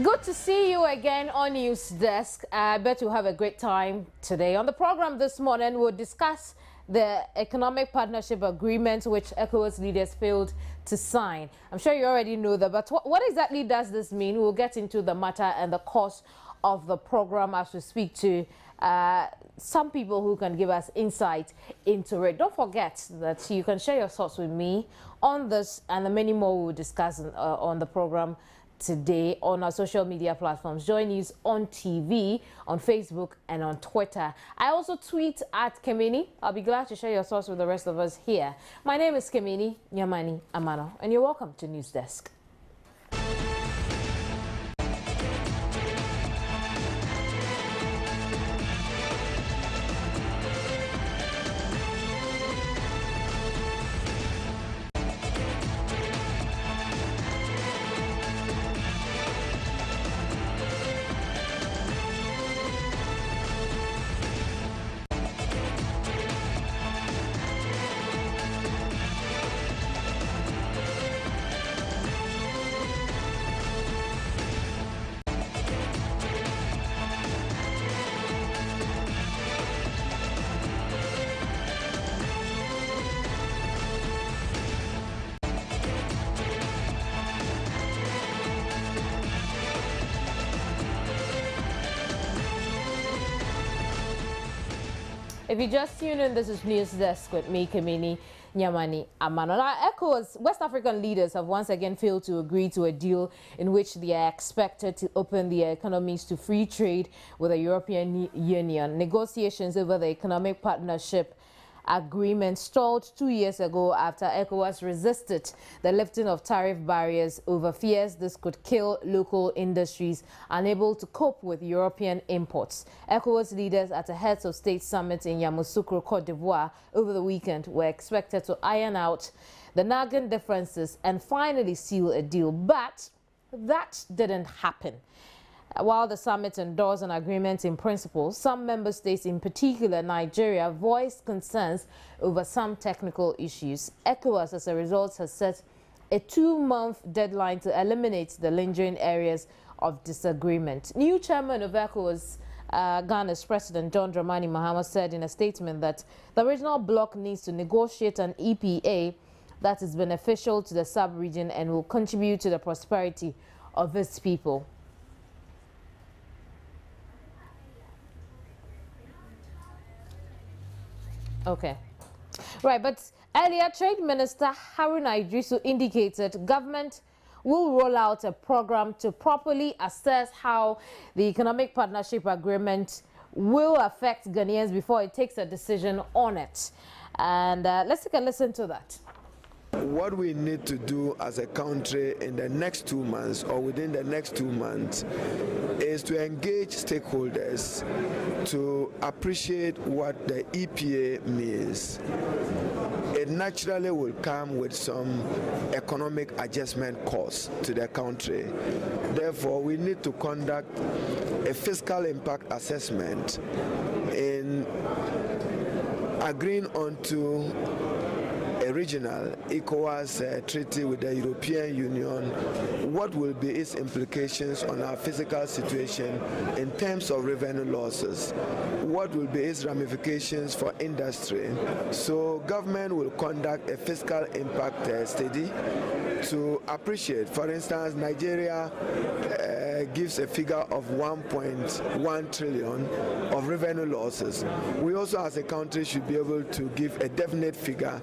Good to see you again on Newsdesk. I bet you'll have a great time today. On the program this morning, we'll discuss the economic partnership agreement which Ecowas leaders failed to sign. I'm sure you already know that, but what exactly does this mean? We'll get into the matter and the course of the program as we speak to some people who can give us insight into it. Don't forget that you can share your thoughts with me on this and the many more we'll discuss on the program today on our social media platforms. Join News on TV, on Facebook, and on Twitter. I also tweet at Kemini. I'll be glad to share your thoughts with the rest of us here. My name is Kemini Nyamani Amano, and you're welcome to Newsdesk. If you just tune in, this is Newsdesk with me, Kemini Nyamani Amano. Now, ECOWAS, West African leaders have once again failed to agree to a deal in which they are expected to open their economies to free trade with the European Union. Negotiations over the economic partnership agreement stalled 2 years ago after ECOWAS resisted the lifting of tariff barriers over fears this could kill local industries unable to cope with European imports. ECOWAS leaders at a Heads of State summit in Yamoussoukro, Cote d'Ivoire over the weekend were expected to iron out the nagging differences and finally seal a deal, but that didn't happen. While the summit endorsed an agreement in principle, some member states, in particular Nigeria, voiced concerns over some technical issues. ECOWAS, as a result, has set a 2-month deadline to eliminate the lingering areas of disagreement. New chairman of ECOWAS, Ghana's President John Dramani Mahama, said in a statement that the regional bloc needs to negotiate an EPA that is beneficial to the sub-region and will contribute to the prosperity of its people. Okay. Right, but earlier, Trade Minister Haruna Idrisu indicated government will roll out a program to properly assess how the economic partnership agreement will affect Ghanaians before it takes a decision on it. And let's take a listen to that. What we need to do as a country in the next 2 months or within the next 2 months is to engage stakeholders to appreciate what the EPA means. It naturally will come with some economic adjustment costs to the country. Therefore, we need to conduct a fiscal impact assessment in agreeing onto a regional ECOWAS treaty with the European Union. What will be its implications on our physical situation in terms of revenue losses? What will be its ramifications for industry? So government will conduct a fiscal impact study to appreciate. For instance, Nigeria gives a figure of 1.1 trillion of revenue losses. We also as a country should be able to give a definite figure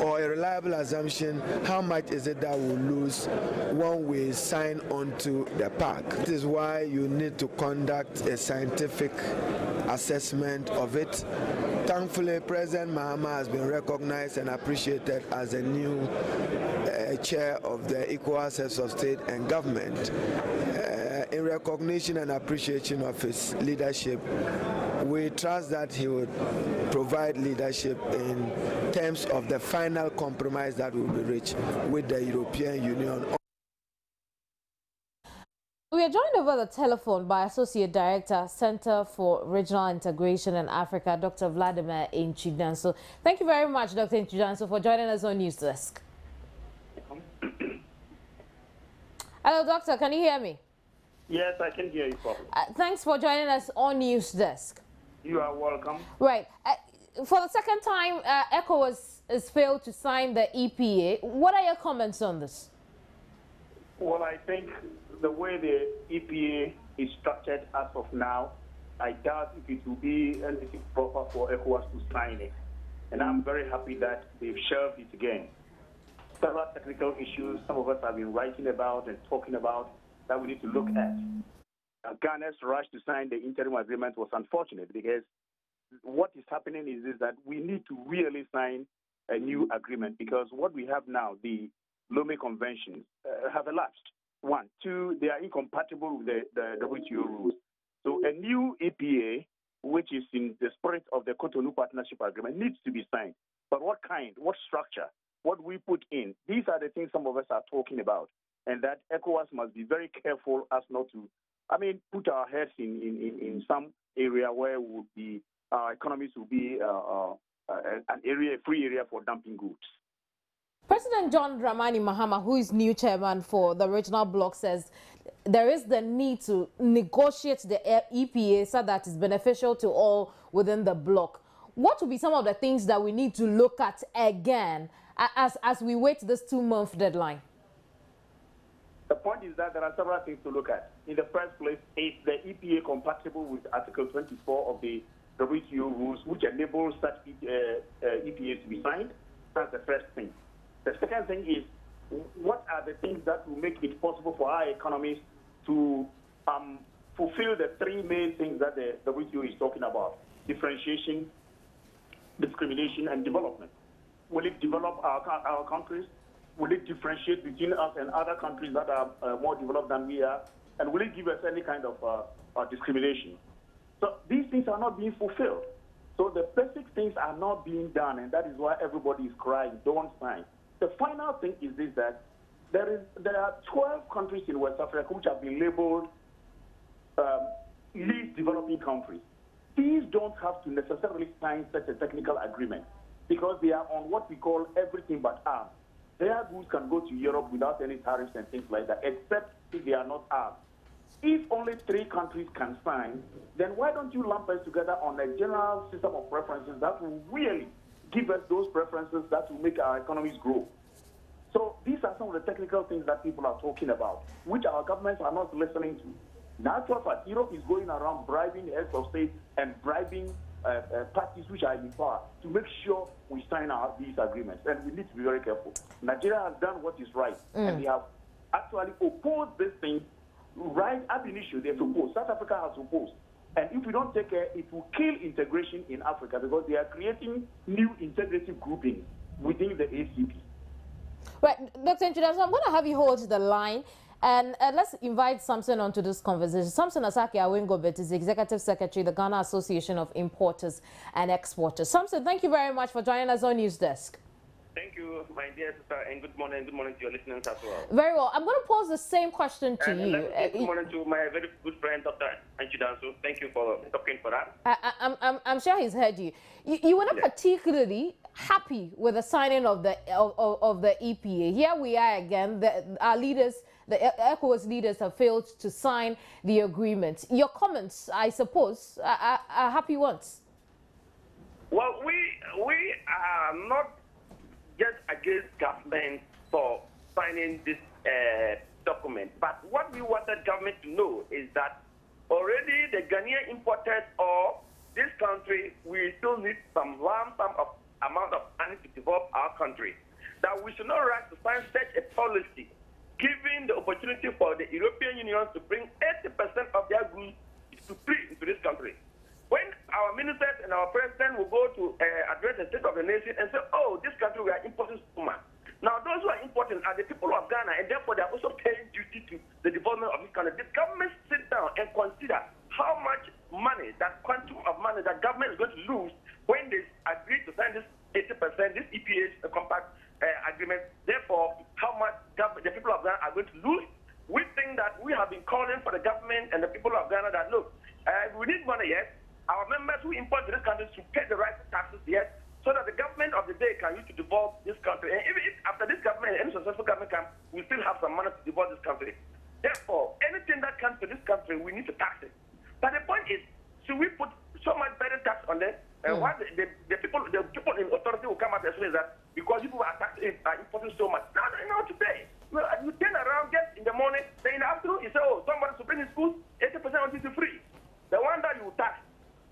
or a reliable assumption how much is it that we'll lose when we sign on to the pact. This is why you need to conduct a scientific assessment of it. Thankfully, President Mahama has been recognized and appreciated as a new chair of the ECOWAS Heads of State and Government. In recognition and appreciation of his leadership, we trust that he would provide leadership in terms of the final compromise that will be reached with the European Union. We are joined over the telephone by Associate Director, Center for Regional Integration in Africa, Dr. Vladimir Nchidanso. Thank you very much, Dr. Nchidanso, for joining us on Newsdesk. Hello, Doctor. Can you hear me? Yes, I can hear you properly. Thanks for joining us on Newsdesk. You are welcome. Right. For the second time, Ecowas has failed to sign the EPA. What are your comments on this? Well, I think the way the EPA is structured as of now, I doubt if it will be anything proper for ECOWAS to sign it. And I'm very happy that they've shelved it again. Several technical issues some of us have been writing about and talking about that we need to look at. Ghana's rush to sign the interim agreement was unfortunate because what is happening is that we need to really sign a new agreement because what we have now, the Lomé Conventions, have elapsed. One. Two, they are incompatible with the WTO rules. So a new EPA, which is in the spirit of the Cotonou Partnership Agreement, needs to be signed. But what kind, what structure, what we put in, these are the things some of us are talking about. And that ECOWAS must be very careful as not to, put our heads in some area where would be, our economies will be an area, a free area for dumping goods. President John Dramani Mahama, who is new chairman for the regional bloc, says there is the need to negotiate the EPA so that it's beneficial to all within the bloc. What will be some of the things that we need to look at again as we wait this 2-month deadline? The point is that there are several things to look at. In the first place, is the EPA compatible with Article 24 of the WTO rules, which enables such EPAs to be signed? That's the first thing. The second thing is, what are the things that will make it possible for our economies to fulfill the three main things that the WTO is talking about: differentiation, discrimination, and development? Will it develop our countries? Will it differentiate between us and other countries that are more developed than we are? And will it give us any kind of discrimination? So these things are not being fulfilled. So the basic things are not being done, and that is why everybody is crying, don't sign. The final thing is this, that there are 12 countries in West Africa which have been labeled least developing countries. These don't have to necessarily sign such a technical agreement because they are on what we call everything but arms. Their goods can go to Europe without any tariffs and things like that, except if they are not armed. If only 3 countries can sign, then why don't you lump us together on a general system of preferences that will really give us those preferences that will make our economies grow? So these are some of the technical things that people are talking about, which our governments are not listening to. In actual fact, Europe is going around bribing heads of state and bribing parties which are in power to make sure we sign these agreements. And we need to be very careful. Nigeria has done what is right, and they have actually opposed this thing right ab initio. They've opposed. South Africa has opposed. And if we don't take care, it will kill integration in Africa because they are creating new integrative groupings within the ACP. Right, Dr. Nchudaso, I'm going to have you hold the line. And let's invite Samson onto this conversation. Samson Asaki Awengobet is the Executive Secretary of the Ghana Association of Importers and Exporters. Samson, thank you very much for joining us on Newsdesk. Thank you, my dear sister, and good morning to your listeners as well. Very well. I'm going to pose the same question to you. Good morning to my very good friend, Dr. Nchudaso. Thank you for talking for that. I'm sure he's heard you. You were not particularly happy with the signing of the EPA. Here we are again. Our leaders, the ECOWAS leaders, have failed to sign the agreement. Your comments, I suppose, are happy ones. Well, we are not just against government for signing this document, but what we wanted government to know is that already the Ghanaian importers of this country, we still need some lump sum of amount of money to develop our country. That we should not rush to sign such a policy, giving the opportunity for the European Union to bring 80% of their goods to free into this country. When our ministers and our president will go to address the state of the nation and say, oh, this country, we are importing so much. Now, those who are importing are the people of Ghana, and therefore they are also paying duty to the development of this country. The government sit down and consider how much money, that quantum of money that government is going to lose when they agree to sign this 80%, this EPA compact agreement. Therefore, how much the people of Ghana are going to lose. We think that we have been calling for the government and the people of Ghana that, look, we need money, yes. Our members who import to this country should pay the right taxes, yes, so that the government of the day can use to develop this country. And even if after this government, any successful government comes, we still have some money to develop this country. Therefore, anything that comes to this country, we need to tax it. But the point is, should we put so much better tax on them? Why the people in authority will come out and say that because people are importing so much. Now they know what to pay. Well, you turn around, get in the morning, then in the afternoon, you say, oh, somebody to bring in school, 80% of it is free. The one that you tax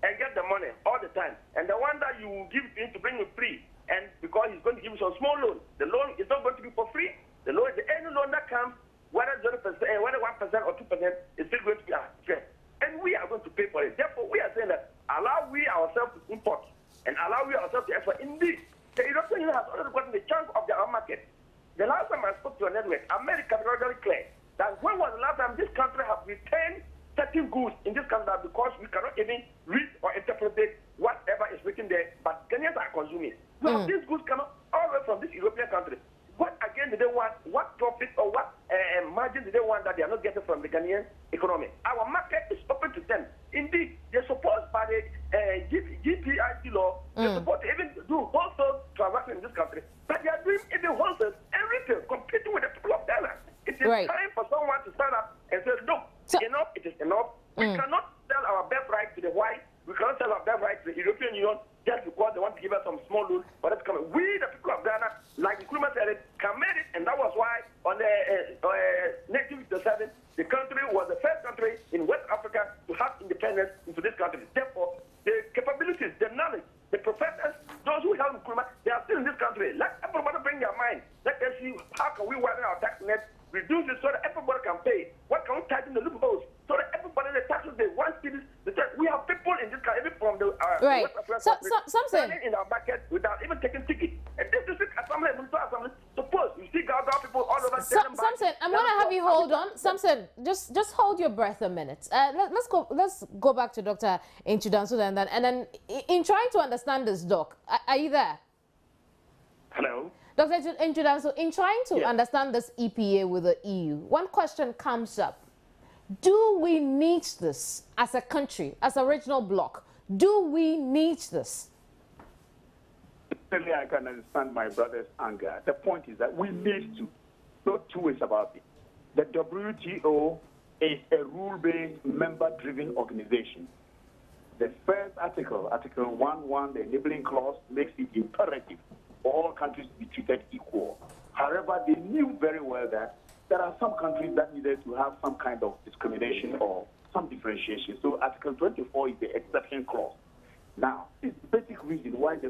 and get the money all the time, and the one that you give him to bring you free, and because he's going to give you some small loan, the loan is not going to be for free. The loan, any loan that comes, whether 0%, whether 1% or 2%, is still going to be stressed. And we are going to pay for it. Therefore, we are saying that allow we ourselves to import and allow we ourselves to export. Indeed, the European Union has already gotten the chunk of their own market. The last time I spoke to a network, America was very clear that when was the last time this country have returned certain goods in this country because we cannot even read or interpret whatever is written there, but Kenyans are consuming. So these goods come all the way from this European country. What again do they want? What profit or what margin do they want that they are not getting from the Ghanaian economy? Our market is open to them. Indeed, they're supposed by the GPIC law, they're supposed to even do wholesale transactions in this country, but they are doing even wholesale and retail, competing with the people of Ghana. It is time for someone to stand up and say, look, enough, it is enough. We cannot sell our birthright to the white. We cannot sell our birthright to the European Union just because they want to give us some small loan for us to come. We, the people of Ghana, like Nkrumah said it, committed, and that was why on the 1957, the country was the first country in West Africa to have independence into this country. Therefore, the capabilities, the knowledge, the professors, those who help Nkrumah, they are still in this country. Let everybody bring their mind. Let us see how can we widen our tax net, reduce it so that everybody can pay. What can we tighten the loopholes so that everybody the taxes they want cities. We have people in this country, even from the West Africa country, in our market without even taking tickets. And this district assembly, suppose you see Gaga people all over. Samson, I'm going to have you hold on. Samson, just hold your breath a minute. Let's go back to Dr. Inchudanso and then in trying to understand this, Doc, are you there? Hello. Dr. Inchudanso, in trying to understand this EPA with the EU, one question comes up. Do we need this as a country, as a regional bloc? Do we need this? Certainly, I can understand my brother's anger. The point is that we need to. No two ways about it. The WTO is a rule-based, member-driven organization. The first article, Article 1.1, the enabling clause, makes it imperative for all countries to be treated equal. However, they knew very well that there are some countries that needed to have some kind of discrimination or some differentiation. So Article 24 is the exception clause. Now, it's the basic reason why the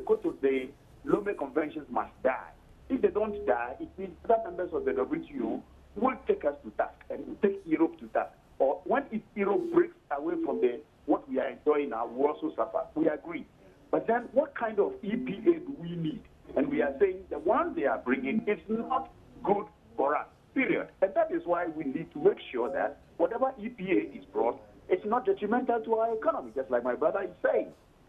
Lomé Conventions must die. If they don't die, it means other members of the WTO will take us to task and will take Europe to task. Or when Europe breaks away from what we are enjoying now, we also suffer. We agree. But then what kind of EPA do we need? And we are saying the one they are bringing is not good for us. Period. And that is why we need to make sure that whatever EPA is brought, it's not detrimental to our economy, just like my brother is saying.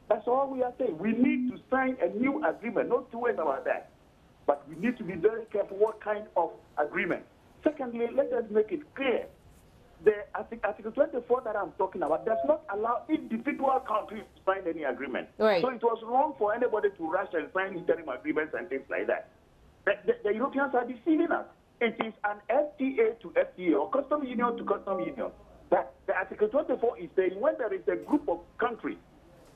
That's all we are saying. We need to sign a new agreement, no two ways about that. But we need to be very careful what kind of agreement. Secondly, let us make it clear. The Article 24 that I'm talking about does not allow individual countries to sign any agreement. Right. So it was wrong for anybody to rush and sign interim agreements and things like that. The Europeans are deceiving us. It is an FTA to FTA or custom union to custom union. But the Article 24 is saying when there is a group of countries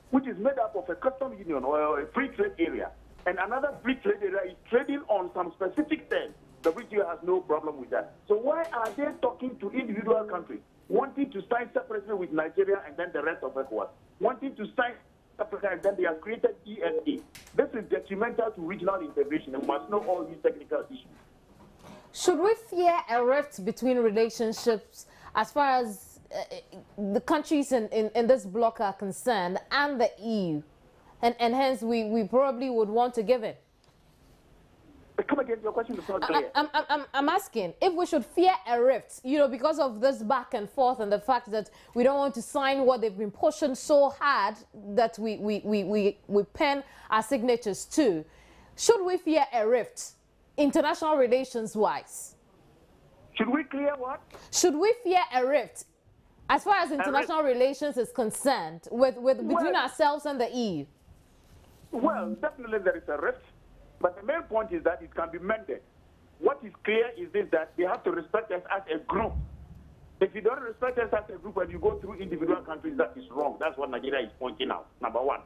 which is made up of a custom union or a free trade area, and another free trade area is trading on some specific terms, the WTO has no problem with that. So why are they talking to individual countries, wanting to sign separately with Nigeria and then the rest of Ecowas, wanting to sign Africa and then they have created ESA? This is detrimental to regional integration and must know all these technical issues. Should we fear a rift between relationships as far as the countries in this bloc are concerned and the EU? And hence we probably would want to give in. Come again, your question is not clear. I'm asking if we should fear a rift, because of this back and forth and the fact that we don't want to sign what they've been pushing so hard that we pen our signatures to. Should we fear a rift? International relations wise, should we clear what? Should we fear a rift as far as international relations is concerned between ourselves and the EU? Well, definitely there is a rift, but the main point is that it can be mended. What is clear is this, that they have to respect us as a group. If you don't respect us as a group and you go through individual countries, that is wrong. That's what Nigeria is pointing out, number one.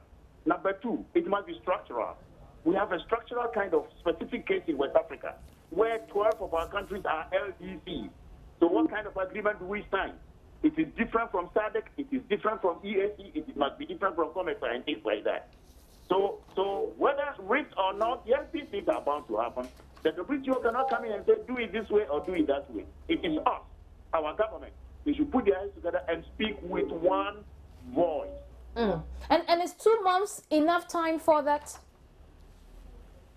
Number two, it must be structural. We have a structural kind of specific case in West Africa where 12 of our countries are LDC. So what kind of agreement do we sign? It is different from SADC, it is different from EAC, it must be different from COMESA and things like that. So whether risk or not, yes, these things are bound to happen. The WTO cannot come in and say, do it this way or do it that way. It is us, our government. They should put their hands together and speak with one voice. And is 2 months enough time for that?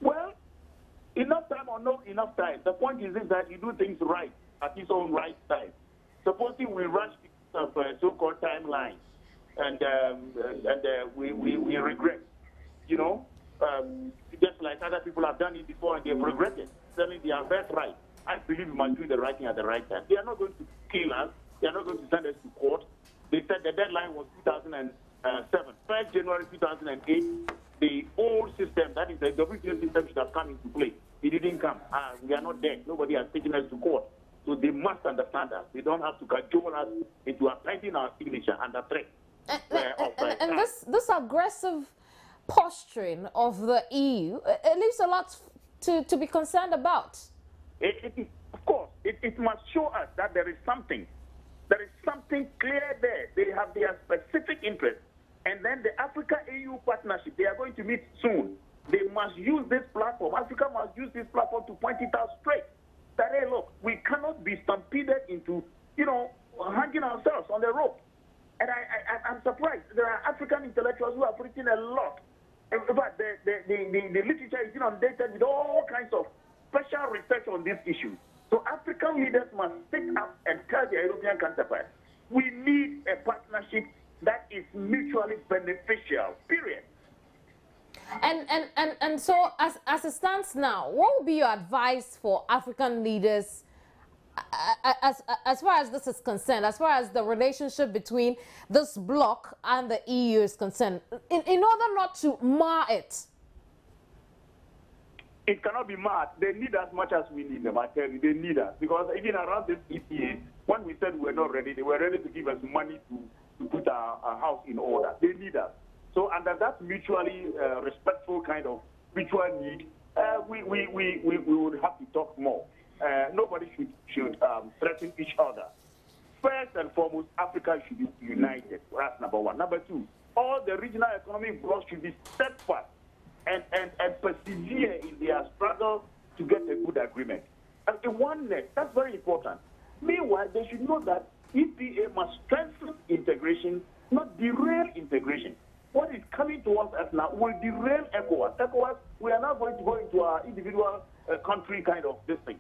Well, enough time or not enough time. The point is that you do things right at its own right time. Supposing we rush because of so-called timelines and we regret, you know, just like other people have done it before and they've regretted, selling their birthright. I believe we must do the right thing at the right time. They are not going to kill us. They are not going to send us to court. They said the deadline was 2007. 1st January 2008, the old system, that is the WTO system, should have come into play. It didn't come. We are not there. Nobody has taken us to court. So they must understand us. They don't have to cajole us into appending our signature under threat. And this aggressive posturing of the EU, it leaves a lot to be concerned about. Of course, it must show us that there is something. There is something clear there. They have their specific interests. And then the Africa-EU partnership, they are going to meet soon. They must use this platform. Africa must use this platform to point it out straight. That, hey, look, we cannot be stampeded into, you know, hanging ourselves on the rope. And I'm surprised. There are African intellectuals who have written a lot. In fact, the literature is inundated with all kinds of special research on this issue. So African leaders must stick up and tell their European counterparts, we need a partnership that is mutually beneficial, period. And so as it stands now, what would be your advice for African leaders as far as this is concerned, as far as the relationship between this bloc and the EU is concerned, in order not to mar it? It cannot be marred. They need as much as we need them, I tell you. They need us. Because even around this EPA, when we said we were not ready, they were ready to give us money to put our house in order. They need us. So under that mutually respectful kind of mutual need, we would have to talk more. Nobody should threaten each other. First and foremost, Africa should be united. That's number one. Number two, all the regional economic blocs should be steadfast and persevere in their struggle to get a good agreement. And the oneness, that's very important. Meanwhile, they should know that EPA must strengthen integration, not derail integration. What is coming towards us now will derail Ecowas. Ecowas, we are not going to go into our individual country kind of this thing.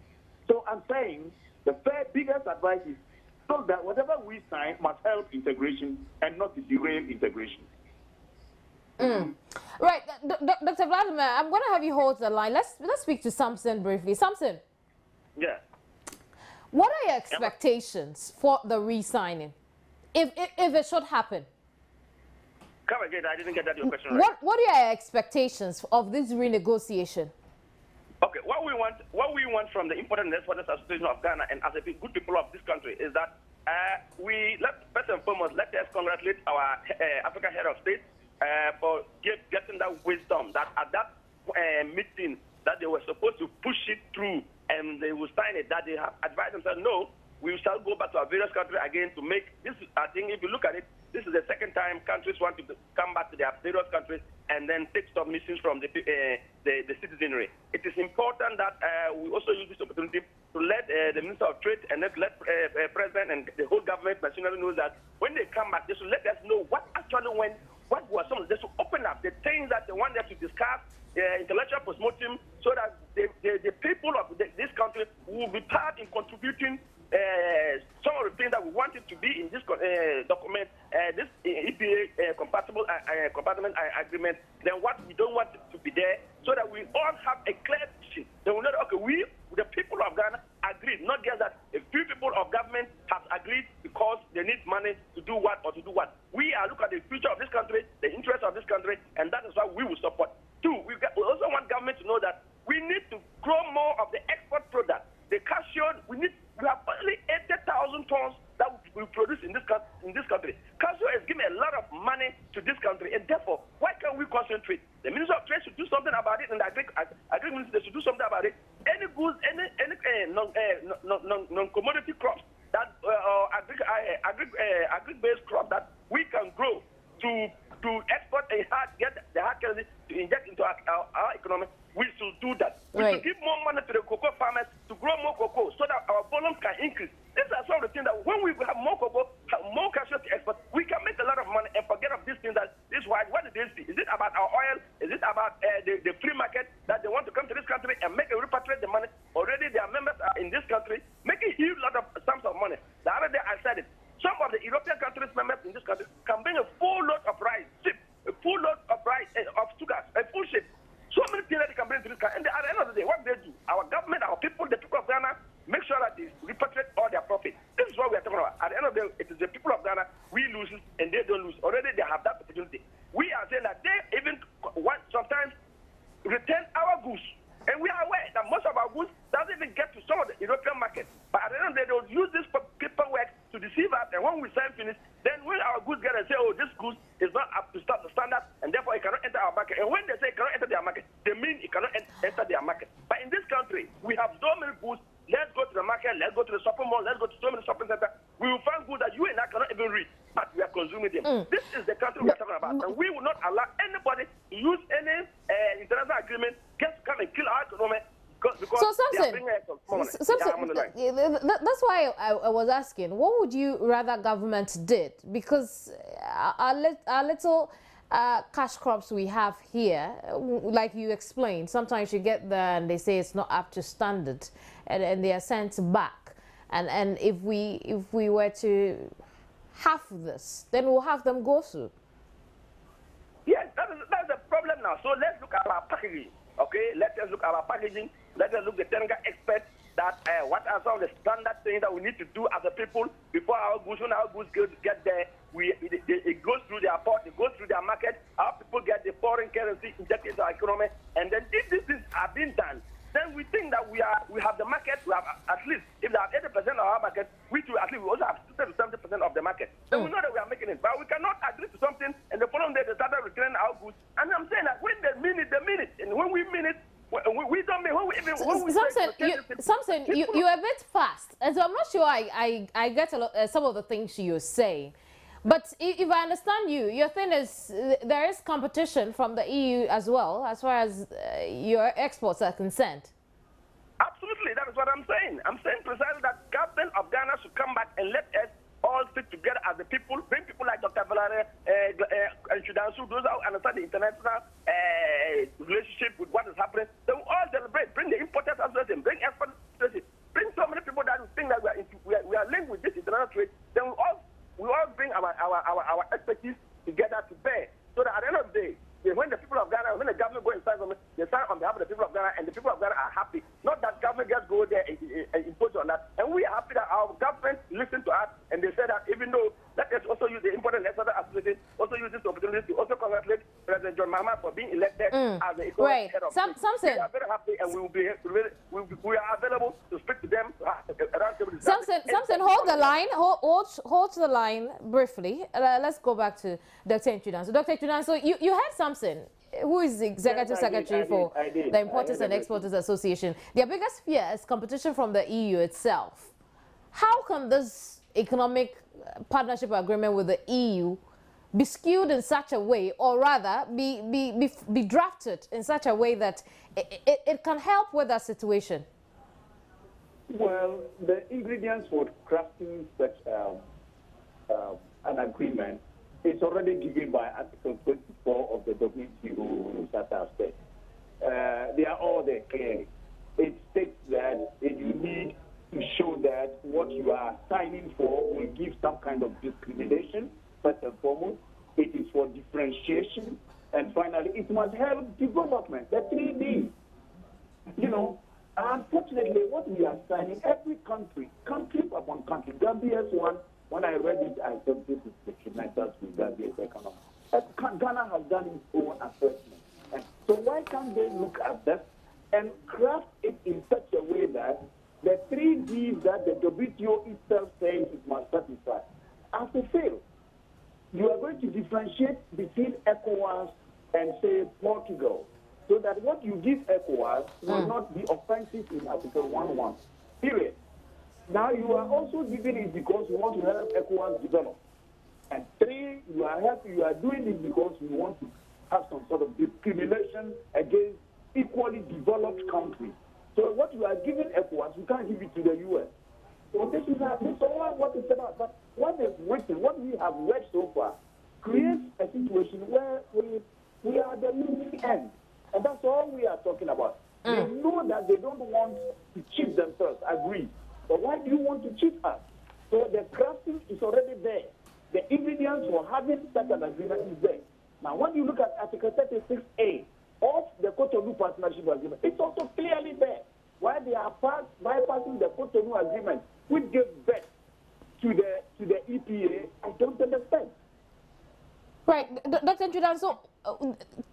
So I'm saying the biggest advice is so that whatever we sign must help integration and not derail integration. Right, Dr. Vladimir, I'm going to have you hold the line. Let's speak to Samson briefly. Samson. Yeah. What are your expectations for the re-signing, if it should happen? Come again, I didn't get that your question right. What are your expectations of this renegotiation? Okay, what we want from the Import and Exporters Association of Ghana and as a good people of this country is that first and foremost, let us congratulate our African head of state for getting that wisdom that at that meeting that they were supposed to push it through and they will sign it, that they have advised themselves, no, we shall go back to our various countries again to make this. I think if you look at it, this is the second time countries want to come back to their various countries and then take submissions from the citizenry. It is important that we also use this opportunity to let the Minister of Trade and let President and the whole government machinery know that when they come back, they should let us know what actually went, what were some. They should open up the things that they want them to discuss, intellectual postmortem, so that the people of this country will be part in contributing some of the things that we want it to be in this document, this EPA compatible agreement, then what we don't want it to be there, so that we all have a clear vision. Then we know that, okay, we, the people of Ghana, agreed, not just that a few people of government have agreed because they need money to do what or to do what. We are looking at the future of this country, the interests of this country, and that is why we will support. Two, we also want government to know that we need to grow more of the export product. The cashew, we have only 80,000 tons that ocean trade. The Minister of Trade should do something about it, and the Agriculture should do something about it. Any goods, any non-commodity crops that agri-based crops that we can grow to export and get the hard currency to inject into our economy, we should do that. We should give more money to the cocoa farmers to grow more cocoa so that our volume can increase. These are some of the things that when we have more cocoa, have more cashew to export, we can make a lot of money and forget of these things that this why. What did they see? Is it about our oil? Is it about the free market that they want to come to this country and make a repatriate the money? Already their members are in this country making huge lot of sums of money. The other day I said it. Some of the European countries members in this country can bring a full load of rice, a full load of rice, of sugar, a full ship. So many things that they can bring to this country. And at the end of the day, what they do, our government, our people, the people of Ghana, make sure that they repatriate all their profit. This is what we are talking about. At the end of the day, it is the people of Ghana, we lose and they don't lose. Already they have that opportunity. We are saying that they even want sometimes return our goods. And we are aware that most of our goods doesn't even get to some of the European market. But at the end of the day, they will use this paperwork to deceive us. And when we sell finish, then when our goods get and say, oh, this goods is not up to the standard, and therefore it cannot enter our market. And when they say it cannot enter their market, they mean it cannot enter their market. But in this country, we have so many goods. Let's go to the market, let's go to the shopping mall, let's go to so many shopping centers. We will find goods that you and I cannot even read, but we are consuming them. This is the country we are talking about. And we will not allow anybody to use any international agreement just to come and kill our economy. Because so Samson, that's why I was asking, what would you rather government did? Because our little cash crops we have here, like you explained, sometimes you get there and they say it's not up to standard, and they are sent back. And if we were to have this, then we'll have them go through. Yes, that's the problem now. So let's look at our packaging. Okay, let us look at our packaging. Let us look at the technical experts that what are some of the standard things that we need to do as a people before our goods, when our goods get there, it goes through their port, it goes through their market, our people get the foreign currency injected into our economy, and then if these things are being done, then we think that we have the market, we have at least, if they have 80% of our market, we also have 60 to 70% of the market. Then we know that we are making it, but we cannot agree to something, and the following day they started returning our goods, and I'm saying that when they mean it, and when we mean it, we don't mean when we even Samson, you're a bit fast, and so I'm not sure I get some of the things you're saying. But if I understand you, your thing is there is competition from the EU as well, as far as your exports are concerned. Absolutely, that is what I'm saying. I'm saying precisely that government of Ghana should come back and let us all sit together as the people, bring people like Dr. Delali and Shudansu, those who understand the international relationship with what is happening. They will all deliberate, bring the importers association, bring exporters association, bring so many people that think that we are linked with this international trade. Then we all bring our expertise together to bear, so that at the end of the day, when the people of Ghana, when the government go and sign something, they sign on behalf of the people of Ghana, and the people of Ghana are happy. Not that government just go there and impose on that. And we are happy that our government listened to us, and they said that even though, let us also use the Import and Export Association, also use this opportunity to also congratulate President John Mahama for being elected as the Ecowas head of state. We are very happy, and we are available to speak to them around table. Samson, hold the line. Hold the line briefly. Let's go back to Dr. Chudan. So, Dr. Chudan, so you had Samson, who is the Executive Secretary for the Importers and Exporters Association. Their biggest fear is competition from the EU itself. How can this economic partnership agreement with the EU be skewed in such a way, or rather be drafted in such a way that it can help with that situation? Well, the ingredients for crafting such an agreement is already given by Article 24 of the WTO Charter State. They are all there clearly. It states that you need to show that what you are signing for will give some kind of discrimination, first and foremost. It is for differentiation. And finally, it must help development, the 3D. You know, unfortunately, what we are signing, every country upon country, Gambia's one, when I read it, I thought this is the tremendous with Gambia's economy. Ghana has done its own assessment. And so why can't they look at that and craft it in such a way that the 3Ds that the WTO itself says it must satisfy are fulfilled? You are going to differentiate between Ecowas and say Portugal, so that what you give ECOWAS will not be offensive in Article 1.1. Period. Now you are also giving it because you want to help ECOWAS develop. And 3, you are doing it because you want to have some sort of discrimination against equally developed countries. So what you are giving ECOWAS, you can't give it to the U.S. So this is all what it's about. But what is written, what we have read so far, creates a situation where we are at the losing end. And that's all we are talking about. They know that they don't want to cheat themselves, agree. But why do you want to cheat us? So the crafting is already there. The ingredients for having such an agreement is there. Now, when you look at Article 36A of the Cotonou Partnership Agreement, it's also clearly there. Why they are bypassing the Cotonou Agreement, which gives birth to the EPA, I don't understand. Right, Dr. Njudan, so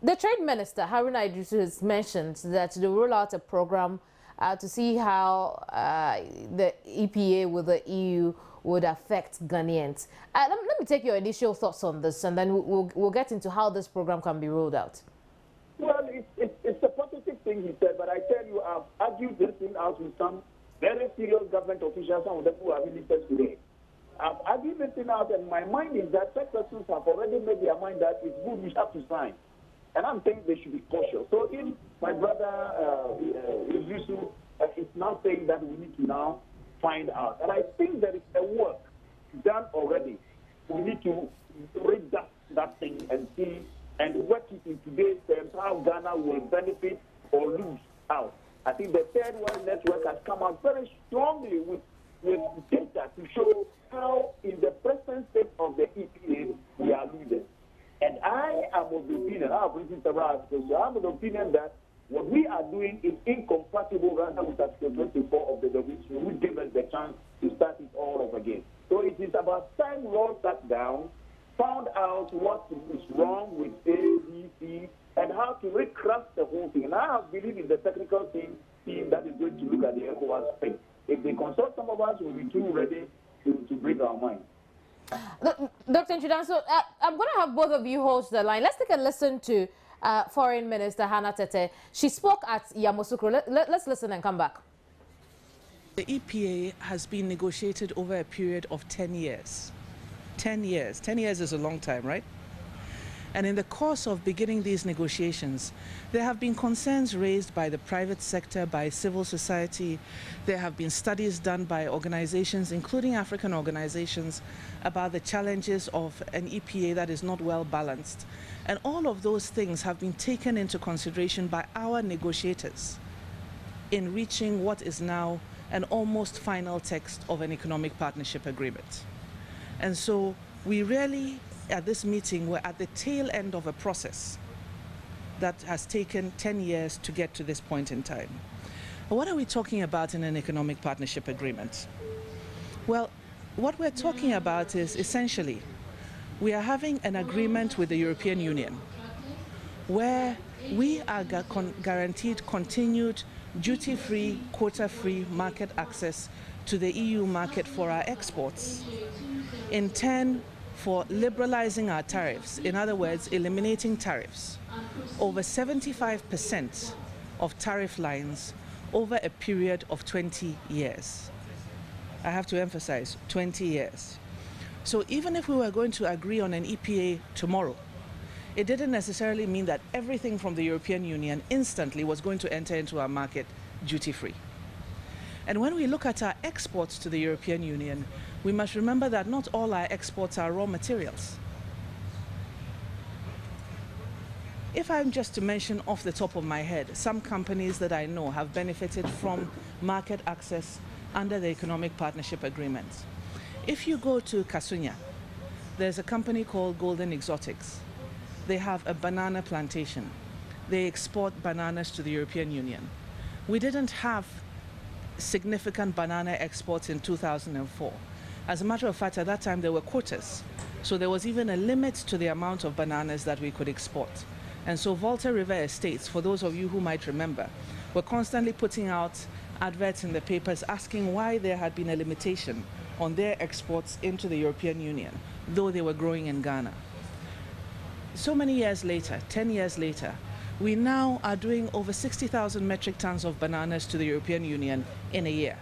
the Trade Minister, Haruna Idris, has mentioned that they roll out a program to see how the EPA with the EU would affect Ghanaians. Let me take your initial thoughts on this, and then we'll get into how this program can be rolled out. Well, it's a positive thing he said, but I tell you, I've argued this thing out with some very serious government officials, some of them who are ministers today. I've argued this thing out, and my mind is that such persons have already made their mind that it's good, we have to sign. And I'm saying they should be cautious. So if my brother Idrisu is now saying that we need to now find out, and I think there is a work done already. We need to read that thing and see and work it in today's terms, how Ghana will benefit or lose out. I think the Third World Network has come out very strongly with data to show how in the present state of the EPA we are losing. And I am of the opinion, I have written several articles, so I'm of the opinion that what we are doing is incompatible rather with Article 24 of the WTO, which gives us the chance to start it all over again. So it is about time we all sat down, found out what is wrong with A, B, C, and how to recraft the whole thing. And I believe in the technical team that is going to look at the ECOWAS thing. If they consult some of us, we'll be too ready to bring our mind. Dr. Njudan, so I'm going to have both of you host the line. Let's take a listen to Foreign Minister Hannah Tete. She spoke at Yamoussoukro. Let's listen and come back. The EPA has been negotiated over a period of 10 years. 10 years. 10 years is a long time, right? And in the course of beginning these negotiations, there have been concerns raised by the private sector, by civil society. There have been studies done by organizations, including African organizations, about the challenges of an EPA that is not well balanced. And all of those things have been taken into consideration by our negotiators in reaching what is now an almost final text of an economic partnership agreement. And so we really, at this meeting, we're at the tail end of a process that has taken 10 years to get to this point in time. But what are we talking about in an economic partnership agreement? Well, what we're talking about is essentially we are having an agreement with the European Union where we are guaranteed continued duty-free, quota-free market access to the EU market for our exports, in turn for liberalizing our tariffs, in other words, eliminating tariffs, over 75% of tariff lines over a period of 20 years. I have to emphasize, 20 years. So even if we were going to agree on an EPA tomorrow, it didn't necessarily mean that everything from the European Union instantly was going to enter into our market duty-free. And when we look at our exports to the European Union, we must remember that not all our exports are raw materials. If I'm just to mention off the top of my head, some companies that I know have benefited from market access under the Economic Partnership Agreement. If you go to Kasunya, there's a company called Golden Exotics. They have a banana plantation. They export bananas to the European Union. We didn't have significant banana exports in 2004. As a matter of fact, at that time there were quotas. So there was even a limit to the amount of bananas that we could export. And so Volta River Estates, for those of you who might remember, were constantly putting out adverts in the papers asking why there had been a limitation on their exports into the European Union, though they were growing in Ghana. so many years later, 10 years later, we now are doing over 60,000 metric tons of bananas to the European Union in a year.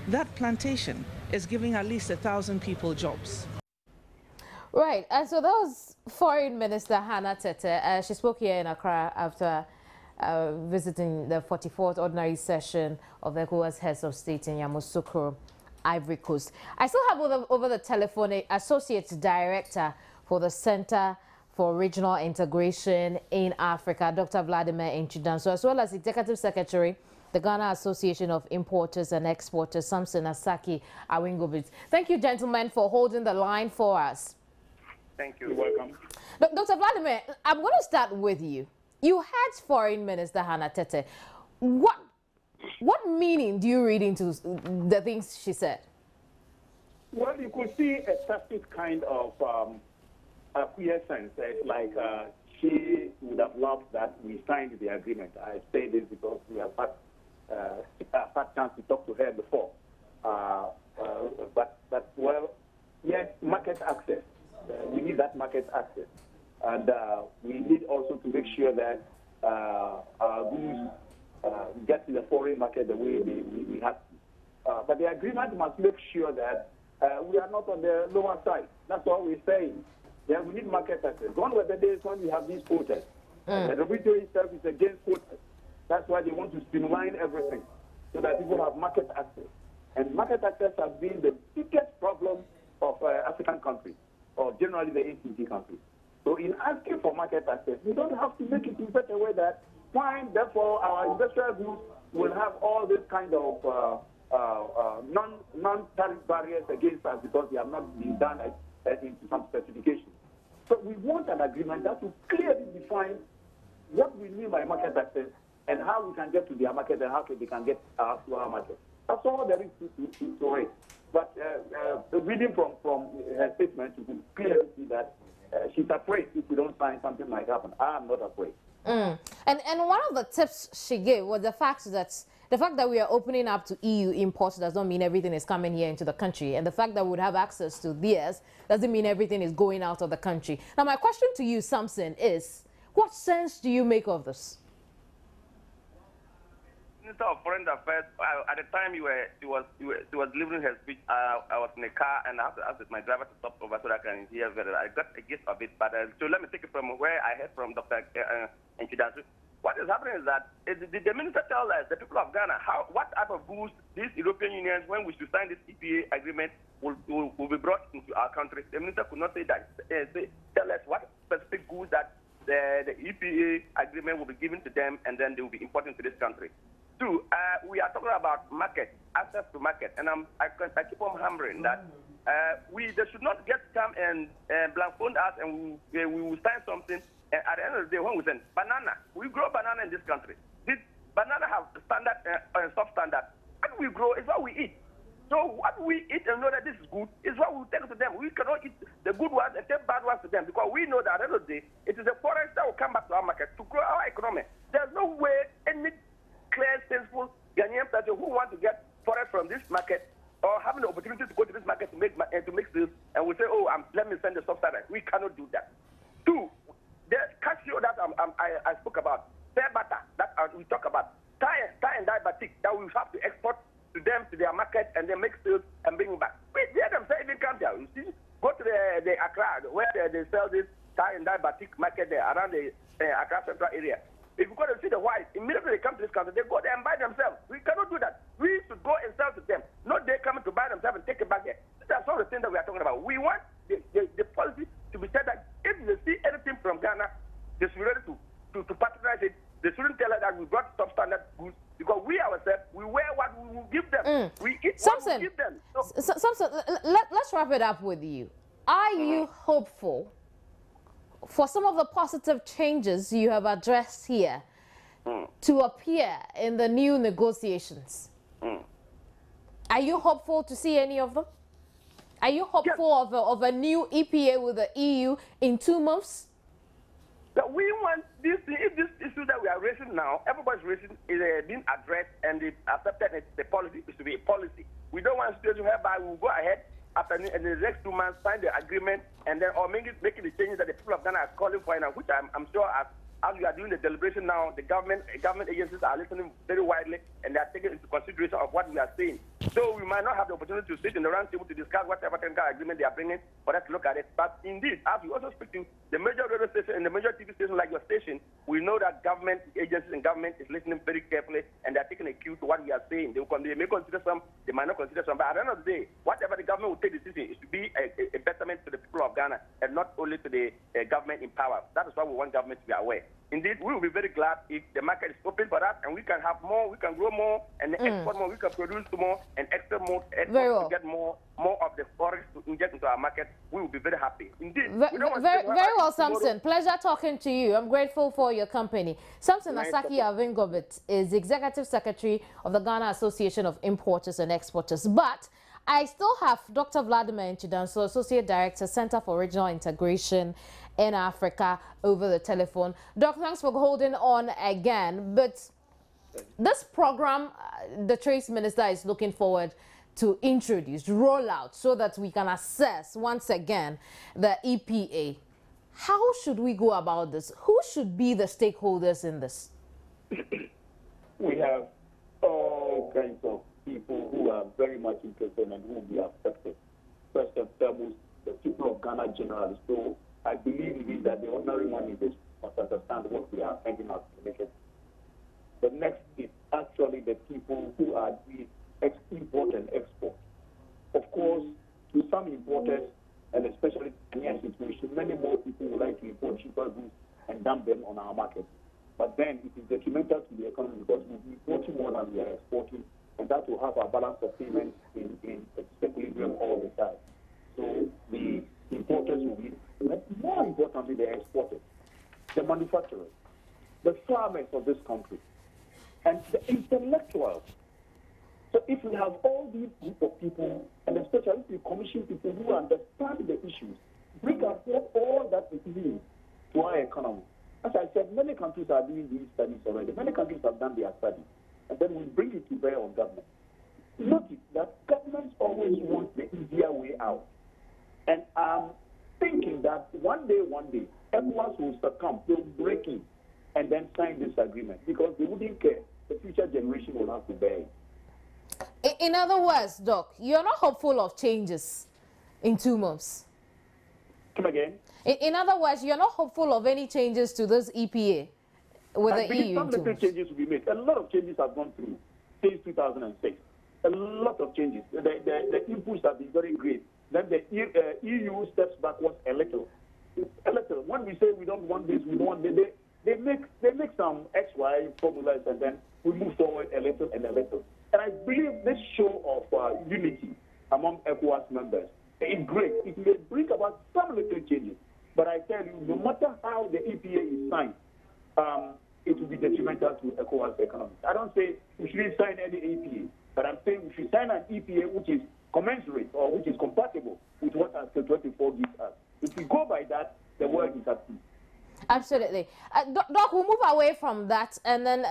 That plantation is giving at least 1,000 people jobs. Right, and so that was Foreign Minister Hannah Tete. She spoke here in Accra after visiting the 44th Ordinary Session of the Ecowas Heads of State in Yamoussoukro, Ivory Coast. I still have over the telephone an Associate Director for the Center for Regional Integration in Africa, Dr. Vladimir Nchidanso, as well as Executive Secretary, the Ghana Association of Importers and Exporters, Samson Asaki Awingobit. Thank you, gentlemen, for holding the line for us. Thank you. You're welcome. Dr. Vladimir, I'm going to start with you. You had Foreign Minister Hannah Tete. What meaning do you read into the things she said? Well, you could see a tacit kind of acquiescence. Like she would have loved that we signed the agreement. I say this because we have had a chance to talk to her before. But well, yes, market access. We need that market access. And we need also to make sure that our goods get to the foreign market the way we have to. But the agreement must make sure that we are not on the lower side. That's all we're saying. Yeah, we need market access. Gone were the days when we have these quotas. The WTO itself is against quotas. That's why they want to streamline everything so that people have market access. And market access has been the biggest problem of African countries, or generally the ACT countries. So in asking for market access, we don't have to make it in such a way that, fine, therefore our industrial goods will have all this kind of non-tariff barriers against us because they have not been done into some specifications. So we want an agreement that will clearly define what we mean by market access and how we can get to their market and how they can get to our market. That's all there is to it. But reading from her statement, you can clearly see that she's afraid if we don't sign something might happen. I'm not afraid. And one of the tips she gave was the fact that we are opening up to EU imports does not mean everything is coming here into the country. And the fact that we would have access to theirs doesn't mean everything is going out of the country. Now, my question to you, Samson, is what sense do you make of this? Minister of Foreign Affairs, at the time she was delivering her speech, I was in a car and I have to ask my driver to stop over so that I can hear better. I got a gist of it, but so let me take it from where I heard from Dr. Nchidanso. What is happening is that the minister tells us, the people of Ghana, what type of goods these European unions, when we should sign this EPA agreement, will be brought into our country. The minister could not say that. Tell us what specific goods that the EPA agreement will be given to them and then they will be imported to this country. Two, we are talking about market, access to market, and I keep on hammering that they should not come and blindfold us and we will sign something. And at the end of the day, when we say banana, we grow banana in this country. Did banana have standard and substandard? What we grow is what we eat. So what we eat and know that this is good is what we take to them. We cannot eat the good ones and take bad ones to them because we know that at the end of the day, it is the forest that will come back to our market to grow our economy. There's no way any clear, sensible Ghanaian person who want to get forest from this market or having the opportunity to go to this market to make sales and we say, oh, let me send the substandard. We cannot do that. Two, the cashew that I spoke about, fair butter that we talk about, tie and dye batik that we have to export to them to their market and then make sales and bring it back. Wait, they themselves even come there. You see, go to the Accra where they sell this tie and dye batik market there around the Accra Central area. If you go to see the white, immediately they come to this country, they go there and buy themselves. We cannot do that. We should go and sell to them, not they coming to buy themselves and take it back here. That's all the things that we are talking about. We want the policy to be said that if they see anything from Ghana, they should be ready to patronize it. They shouldn't tell us that we brought substandard goods because we ourselves, we wear what we will give them. We eat what we give them. So, Samson, let's wrap it up with you. Are you hopeful for some of the positive changes you have addressed here to appear in the new negotiations? Are you hopeful to see any of them? Are you hopeful of a new EPA with the EU in 2 months? But we want this issue that we are raising now, everybody's raising, is being addressed and they accepted the policy is to be a policy. We don't want a situation whereby we will go ahead after in the next 2 months, sign the agreement, and then or making the changes that the people of Ghana are calling for, and which I'm sure as we are doing the deliberation now, the government agencies are listening very widely, and they are taking into consideration of what we are saying. So we might not have the opportunity to sit in the round table to discuss whatever technical agreement they are bringing for us to look at it. But indeed, as we also speak to the major radio station and the major TV station like your station, we know that government agencies and government is listening very carefully, and they are taking a cue to what we are saying. They may consider some, they might not consider some, but at the end of the day, whatever the government will take the decision, it should be a betterment to the people of Ghana and not only to the government in power. That is why we want government to be aware. Indeed, we will be very glad if the market is open for that, and we can have more, we can grow more, and export more, we can produce more, and export more, to get more of the forex to inject into our market. We will be very happy. Indeed. Very well, Samson. Pleasure talking to you. I'm grateful for your company. Samson Asaki Avingobit is Executive Secretary of the Ghana Association of Importers and Exporters. But I still have Dr. Vladimir Nchidanso, Associate Director, Center for Regional Integration in Africa, over the telephone. Doc, thanks for holding on again. But this program, the Trade Minister is looking forward to introduce, roll out, so that we can assess once again the EPA. How should we go about this? Who should be the stakeholders in this? We have all kinds of people who are very much interested and who will be affected. First and foremost, the people of Ghana generally. So I believe it is that the ordinary man must understand what we are finding out to make it. The next is actually the people who are the import and export. Of course, to some importers, and especially in the situation, many more people would like to import cheaper goods and dump them on our market. But then it is detrimental to the economy because we'll be importing more than we are exporting, and that will have our balance of payments in equilibrium all the time. So the importers will be, but more importantly, the exporters, the manufacturers, the farmers of this country, and the intellectuals. So if we have all these group of people, and especially if we commission people who understand the issues, bring up all that it means to our economy. As I said, many countries are doing these studies already. Many countries have done their studies. And then we bring it to bear on government. Notice that governments always want the easier way out. And I'm thinking that one day, Ecowas will succumb, they'll break in, and then sign this agreement because they wouldn't care. The future generation will have to bear it. In other words, Doc, you're not hopeful of changes in 2 months. Come again? In other words, you're not hopeful of any changes to this EPA with the EU. Some little changes will be made. A lot of changes have gone through since 2006. A lot of changes. The inputs have been very great. Then the EU steps backwards a little. A little. When we say we don't want this, we don't want this, they make some XY formulas, and then we move forward a little and a little. And I believe this show of unity among Ecowas members is great. It may bring about some little changes. But I tell you, no matter how the EPA is signed, it will be detrimental to Ecowas economy. I don't say we shouldn't sign any EPA, but I'm saying we should sign an EPA which is commensurate or which is compatible with what Article 24 gives us. If we go by that, the world is at peace. Absolutely. Doc, we'll move away from that and then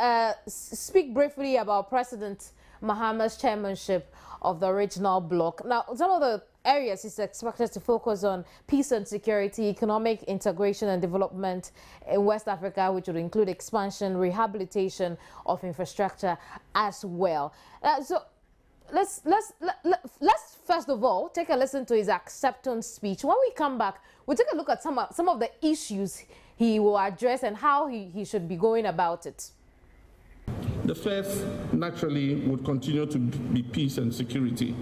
speak briefly about President Mahama's chairmanship of the regional bloc. Now, some of the areas is expected to focus on peace and security, economic integration and development in West Africa, which would include expansion, rehabilitation of infrastructure as well. So let's first of all take a listen to his acceptance speech. When we come back, we'll take a look at some of the issues he will address and how he should be going about it. The first, naturally, would continue to be peace and security.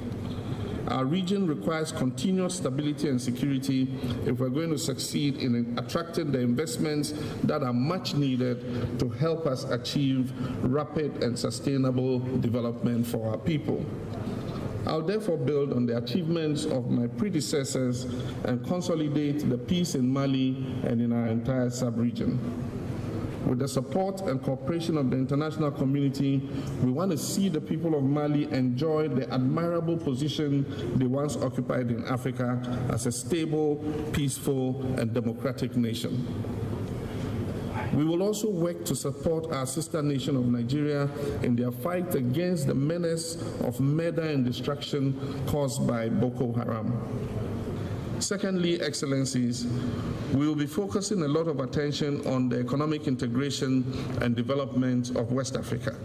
Our region requires continuous stability and security if we're going to succeed in attracting the investments that are much needed to help us achieve rapid and sustainable development for our people. I'll therefore build on the achievements of my predecessors and consolidate the peace in Mali and in our entire sub-region. With the support and cooperation of the international community, we want to see the people of Mali enjoy the admirable position they once occupied in Africa as a stable, peaceful, and democratic nation. We will also work to support our sister nation of Nigeria in their fight against the menace of murder and destruction caused by Boko Haram. Secondly, Excellencies, we will be focusing a lot of attention on the economic integration and development of West Africa.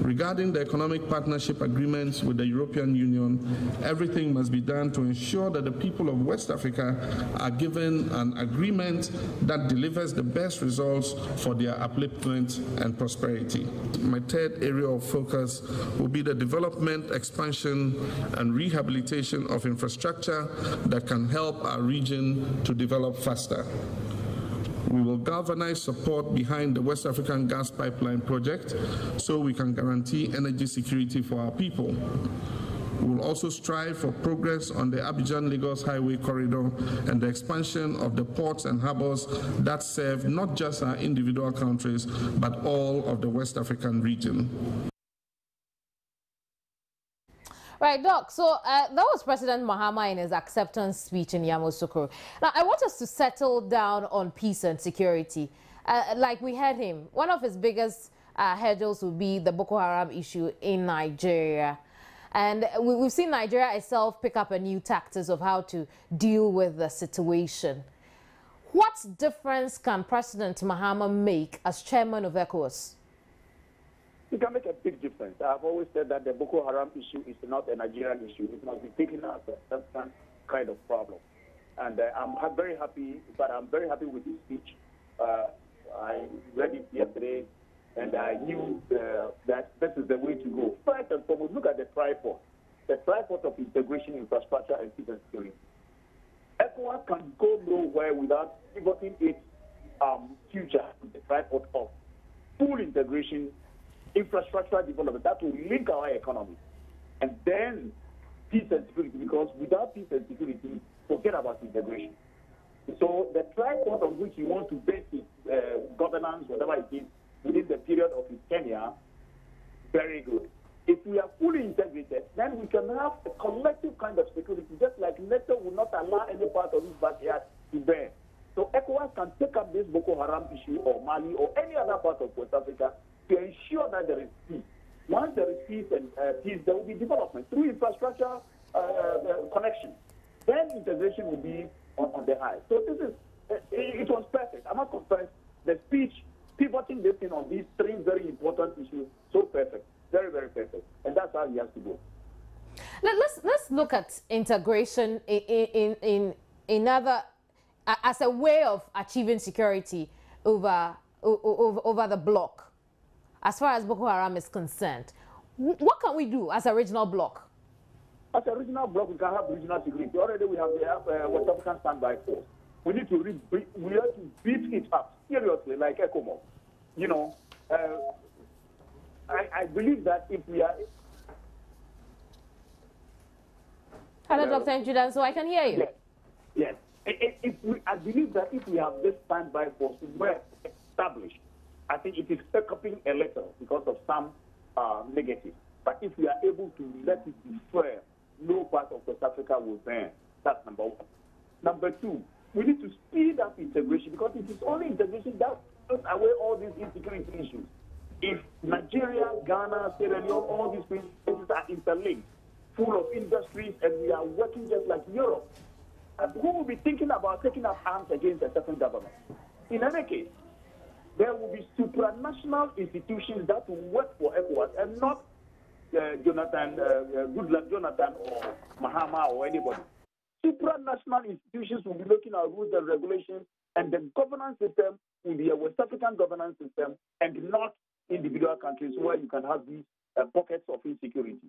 Regarding the economic partnership agreements with the European Union, everything must be done to ensure that the people of West Africa are given an agreement that delivers the best results for their upliftment and prosperity. My third area of focus will be the development, expansion, and rehabilitation of infrastructure that can help our region to develop faster. We will galvanize support behind the West African gas pipeline project so we can guarantee energy security for our people. We will also strive for progress on the Abidjan-Lagos Highway Corridor and the expansion of the ports and harbors that serve not just our individual countries, but all of the West African region. Right, Doc, so that was President Mahama in his acceptance speech in Yamoussoukro. Now, I want us to settle down on peace and security. Like we heard him, one of his biggest hurdles would be the Boko Haram issue in Nigeria. And we've seen Nigeria itself pick up a new tactics of how to deal with the situation. What difference can President Mahama make as chairman of Ecowas? It can make a big difference. I've always said that the Boko Haram issue is not a Nigerian issue. It must be taken as a certain kind of problem. And I'm very happy, with his speech. I read it yesterday, and I knew that this is the way to go. First and foremost, look at the tripod of integration, infrastructure, and peace and security. ECOWAS can go nowhere without pivoting its future to the tripod of full integration, infrastructure development that will link our economy, and then peace and security, because without peace and security, forget about integration. So the tripod on which you want to base its governance, whatever it is, within the period of his tenure, very good. If we are fully integrated, then we can have a collective kind of security, just like NATO will not allow any part of its backyard to burn. So ECOWAS can take up this Boko Haram issue, or Mali, or any other part of West Africa, to ensure that there is peace. Once there is peace and peace, there will be development through infrastructure connection. Then integration will be on the high. So this is, it was perfect. I must confess, the speech pivoting this thing on these three very important issues, so perfect, very, very perfect. And that's how he has to go. Let's look at integration in other, as a way of achieving security over the bloc. As far as Boko Haram is concerned, what can we do as a regional bloc? As a regional bloc, we can have regional security. Already we have the West African standby force. We need to beat it up seriously, like Ecowas. You know, I believe that if we are. Hello, Dr. Njudan, so I can hear you. Yes. I believe that if we have this standby force well established, I think it is coping a little because of some negatives. But if we are able to let it be fair, no part of West Africa will burn. That's number one. Number two, we need to speed up integration, because it is only integration that takes away all these insecurity issues. If Nigeria, Ghana, Sierra Leone, all these places are interlinked, full of industries, and we are working just like Europe, who will be thinking about taking up arms against a certain government? In any case, there will be supranational institutions that will work for ECOWAS, and not Goodluck Jonathan or Mahama or anybody. Supranational institutions will be looking at rules and regulations, and the governance system will be a West African governance system, and not individual countries where you can have these pockets of insecurity.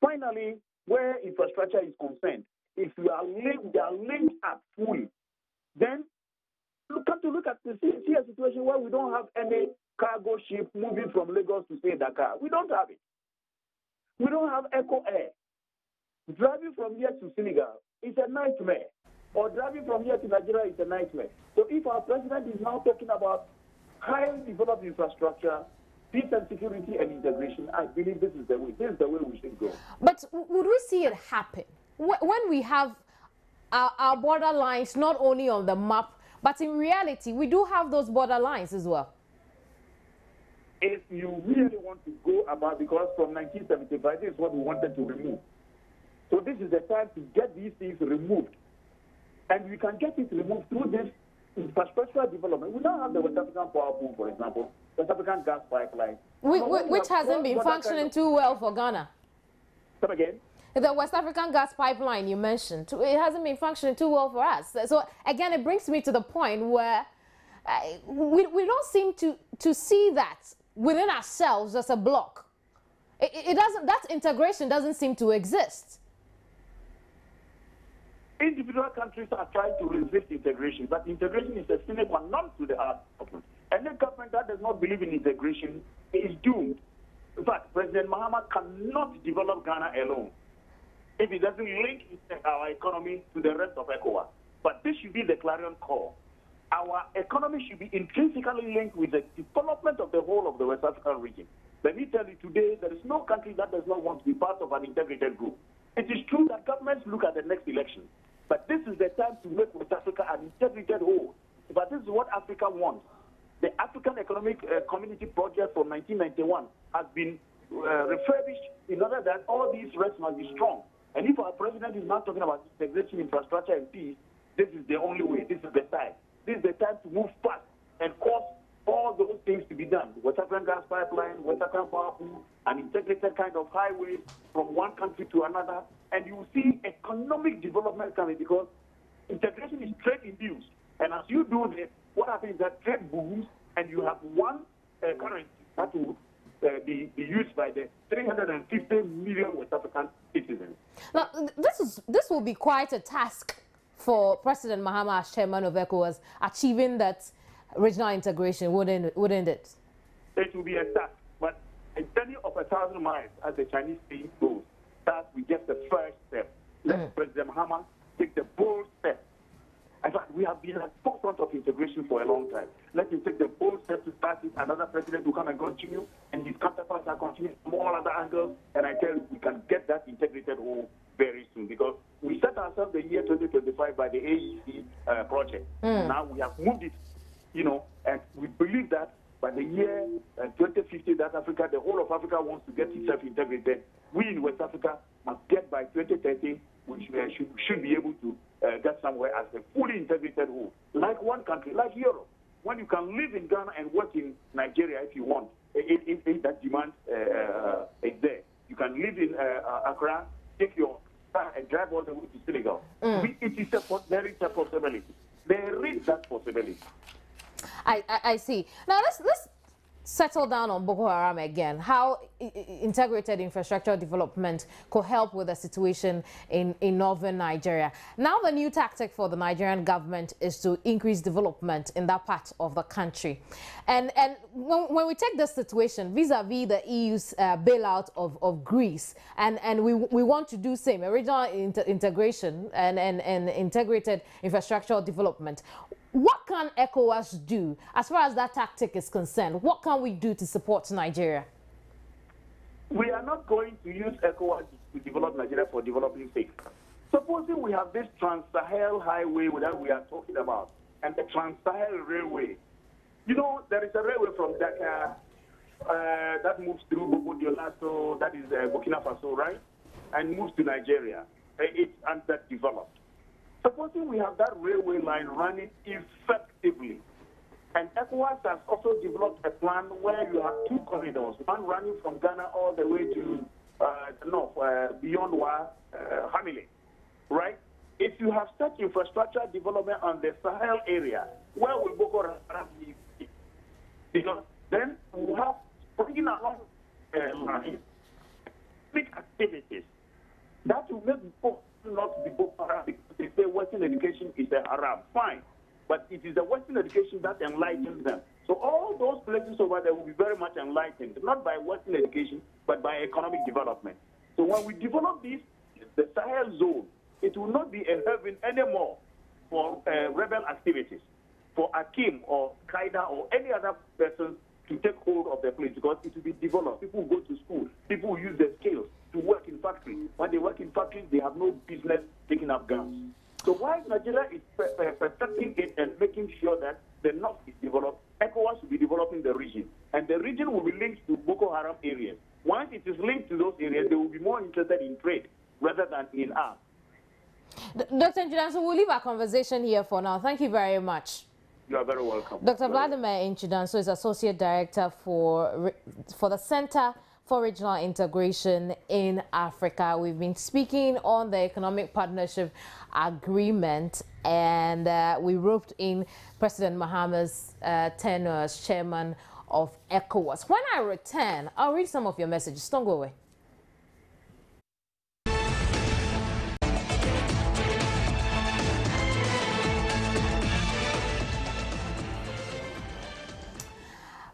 Finally, where infrastructure is concerned, if we are linked up fully, then come to look at the situation where we don't have any cargo ship moving from Lagos to, say, Dakar. We don't have it. We don't have Eco Air. Driving from here to Senegal is a nightmare. Or driving from here to Nigeria is a nightmare. So if our president is now talking about highly developed infrastructure, peace and security and integration, I believe this is the way. This is the way we should go. But would we see it happen when we have our border lines not only on the map, But in reality, we do have those borderlines as well. If you really want to go about, because from 1975, this is what we wanted to remove. So this is the time to get these things removed. And we can get it removed through this infrastructural development. We now have the West African Power Pool, for example, West African gas pipeline. Which hasn't been functioning too well for Ghana. Come again? The West African gas pipeline you mentioned, it hasn't been functioning too well for us. So again, it brings me to the point where we don't seem to see that within ourselves as a bloc. It doesn't. That integration doesn't seem to exist. Individual countries are trying to resist integration, but integration is a sine qua non to the art government. Any government that does not believe in integration is doomed. In fact, President Mahama cannot develop Ghana alone if he doesn't link our economy to the rest of Ecowas. But this should be the clarion call. Our economy should be intrinsically linked with the development of the whole of the West African region. Let me tell you today, there is no country that does not want to be part of an integrated group. It is true that governments look at the next election, but this is the time to make West Africa an integrated whole. But this is what Africa wants. The African Economic Community Project from 1991 has been refurbished in order that all these rests must be strong. And if our president is not talking about integration, infrastructure, and peace, this is the only way. This is the time. This is the time to move fast and cause all those things to be done. West African gas pipeline, West African power pool, an integrated kind of highway from one country to another. And you will see economic development coming because integration is trade-induced. And as you do this, what happens is that trade booms and you have one currency that will be used by the 350 million West African citizens. Now, this will be quite a task for President Mahama as chairman of ECOWAS, achieving that regional integration, wouldn't it? It will be a task, but a journey of 1,000 miles, as the Chinese saying goes, starts with just the first step. Let President Mahama take the bold step. In fact, we have been at the forefront of integration for a long time. Let him take the bold step to start it. Another president will come and continue, and his counterparts are continuing from all other angles. And I tell you, we can get that integrated whole very soon because we set ourselves the year 2025 by the AEC project. Now we have moved it, and we believe that by the year 2050, that Africa, the whole of Africa wants to get itself integrated. We in West Africa must get by 2030, which should be able to get somewhere as a fully integrated whole. Like one country, like Europe, when you can live in Ghana and work in Nigeria if you want, if that demand is there. You can live in Accra, take your car and drive all the way to Senegal. It is there is a possibility. There is that possibility. I see. Now let's settle down on Boko Haram again. How integrated infrastructure development could help with the situation in northern Nigeria. Now the new tactic for the Nigerian government is to increase development in that part of the country. And when we take this situation vis-a-vis the EU's bailout of Greece, and we want to do same, regional integration and integrated infrastructural development, what can ECOWAS do as far as that tactic is concerned? What can we do to support Nigeria? We are not going to use ECOWAS to develop Nigeria for developing sake. Supposing we have this Trans-Sahel highway that we are talking about and the Trans-Sahel railway. There is a railway from Dakar that moves through Bobo Dioulasso, that is Burkina Faso, right? And moves to Nigeria. It's underdeveloped. Supposing we have that railway line running effectively, and ECOWAS has also developed a plan where you have two corridors, one running from Ghana all the way to the north, beyond Hamile, right? If you have such infrastructure development on the Sahel area, where will Boko Haram be? Because then we have bringing along lines, big activities that will make people not be Boko Haram because they say Western education is a haram. Fine. But it is the Western education that enlightens them. So all those places over there will be very much enlightened, not by Western education, but by economic development. So when we develop this, the Sahel zone, it will not be a heaven anymore for rebel activities, for Akim or Qaeda or any other person to take hold of the place because it will be developed. People go to school. People use their skills to work in factories. When they work in factories, they have no business taking up guns. So while Nigeria is perfecting it and making sure that the north is developed, ECOWAS will be developing the region. And the region will be linked to Boko Haram areas. Once it is linked to those areas, they will be more interested in trade rather than in arms. Dr. Nchidanso, we'll leave our conversation here for now. Thank you very much. You are very welcome. Dr. Vladimir Nchidanso is Associate Director for the Center for Regional Integration in Africa. We've been speaking on the Economic Partnership Agreement, and we roped in President Mahama's tenure as chairman of ECOWAS. When I return, I'll read some of your messages. Don't go away.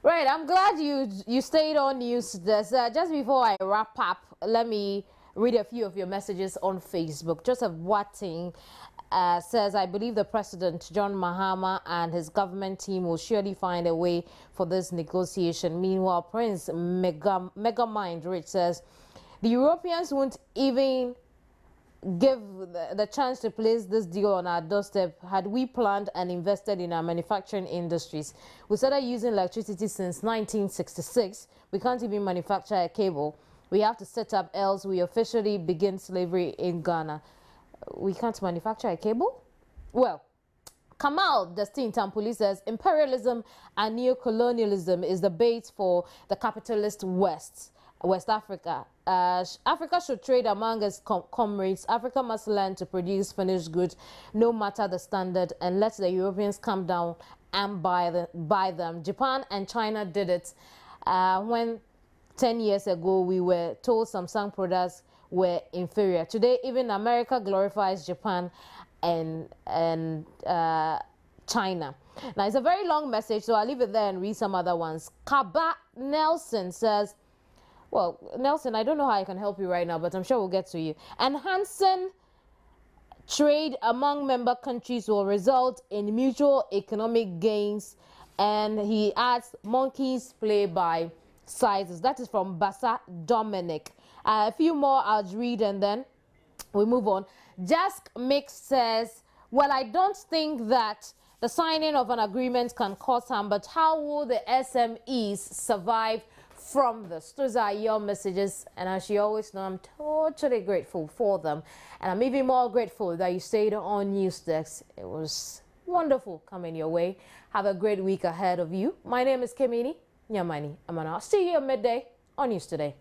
Right, I'm glad you stayed on Newsdesk. Just before I wrap up, let me read a few of your messages on Facebook. Joseph Watting says, I believe the President, John Mahama, and his government team will surely find a way for this negotiation. Meanwhile, Prince Megamind Rich says, the Europeans won't even give the chance to place this deal on our doorstep. Had we planned and invested in our manufacturing industries, we started using electricity since 1966. We can't even manufacture a cable. We have to set up, else we officially begin slavery in Ghana. We can't manufacture a cable? Well, Kamal Destin Tampuli says, imperialism and neocolonialism is the bait for the capitalist West Africa. Africa should trade among its comrades. Africa must learn to produce finished goods, no matter the standard, and let the Europeans come down and buy them. Japan and China did it when 10 years ago we were told Samsung products were inferior. Today, even America glorifies Japan and China. Now, it's a very long message, so I'll leave it there and read some other ones. Kaba Nelson says, well, Nelson, I don't know how I can help you right now, but I'm sure we'll get to you. And Hansen, trade among member countries will result in mutual economic gains. And he adds, monkeys play by sizes. That is from Bassa Dominic. A few more I'll read and then we move on. Jask Mix says, well, I don't think that the signing of an agreement can cause harm, but how will the SMEs survive from this? Those are your messages, and as you always know, I'm totally grateful for them, and I'm even more grateful that you stayed on Newsdesk. It was wonderful coming your way. Have a great week ahead of you. My name is Kemini Nyamani Amana. I'll see you at midday on News Today.